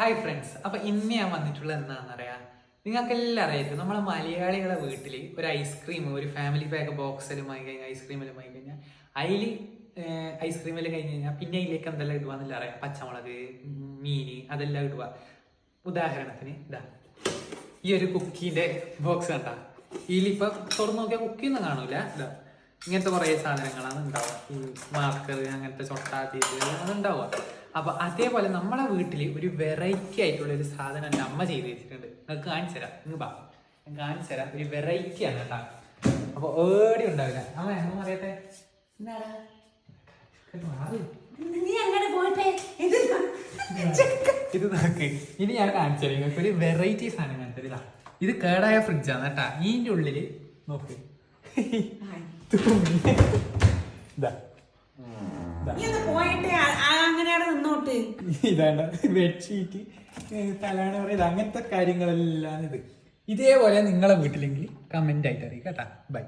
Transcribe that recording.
Hi friends, അപ്പൊ ഇന്ന് ഞാൻ വന്നിട്ടുള്ളത് എന്താണെന്ന് അറിയാം. നിങ്ങൾക്ക് എല്ലാം അറിയായിരിക്കും, നമ്മളെ മലയാളികളെ വീട്ടിൽ ഒരു ഐസ്ക്രീം, ഒരു ഫാമിലി പാക്ക് ബോക്സിലും വാങ്ങി കഴിഞ്ഞാൽ, ഐസ്ക്രീമിലും വാങ്ങി കഴിഞ്ഞാൽ അതിൽ ഐസ്ക്രീമിൽ കഴിഞ്ഞ് കഴിഞ്ഞാൽ പിന്നെ അതിലേക്ക് എന്തെല്ലാം ഇടുവാന്നില്ല അറിയാം. പച്ചമുളക്, മീന്, അതെല്ലാം ഇടുക. ഉദാഹരണത്തിന് ഇതാ ഈ ഒരു കുക്കീന്റെ ബോക്സ് കണ്ടാ, ഇതിലിപ്പോ തുറന്നു നോക്കിയാൽ കുക്കിയൊന്നും കാണൂല. ഇതാ ഇങ്ങനത്തെ കുറേ സാധനങ്ങളാണ് ഉണ്ടാവുക. ഈ മാർക്കർ, അങ്ങനത്തെ ചൊട്ടാത്തി അതുണ്ടാവുക. അപ്പൊ അതേപോലെ നമ്മളെ വീട്ടിൽ ഒരു വെറൈറ്റി ആയിട്ടുള്ള ഒരു സാധനം എൻ്റെ അമ്മ ചെയ്ത് വെച്ചിട്ടുണ്ട്. നിങ്ങൾക്ക് കാണിച്ചു തരാം. ഇങ്ങ് ബാ, ഞാൻ കാണിച്ചു തരാം. ഒരു വെറൈറ്റി ആണ് കേട്ടാ. അപ്പൊ ഏടി ഉണ്ടാവില്ല. അമ്മ അറിയട്ടെ, ഇത് നോക്ക്. ഇനി ഞാൻ കാണിച്ചു തരാം നിങ്ങൾക്ക് ഒരു വെറൈറ്റി സാധനം കാണിച്ചു തരാം. ഇത് കേടായ ഫ്രിഡ്ജാണ് കേട്ടാ. ഇതിന്റെ ഉള്ളില് നോക്ക്, ഇതാണ് ബെഡ്ഷീറ്റ്, തലാണ പറയുന്നത്, അങ്ങനത്തെ കാര്യങ്ങളെല്ലാം ഇത്. ഇതേപോലെ നിങ്ങളെ വീട്ടിലെങ്കിൽ കമന്റ് ആയിട്ട് അറിയിക്കാം കേട്ടാ. ബൈ.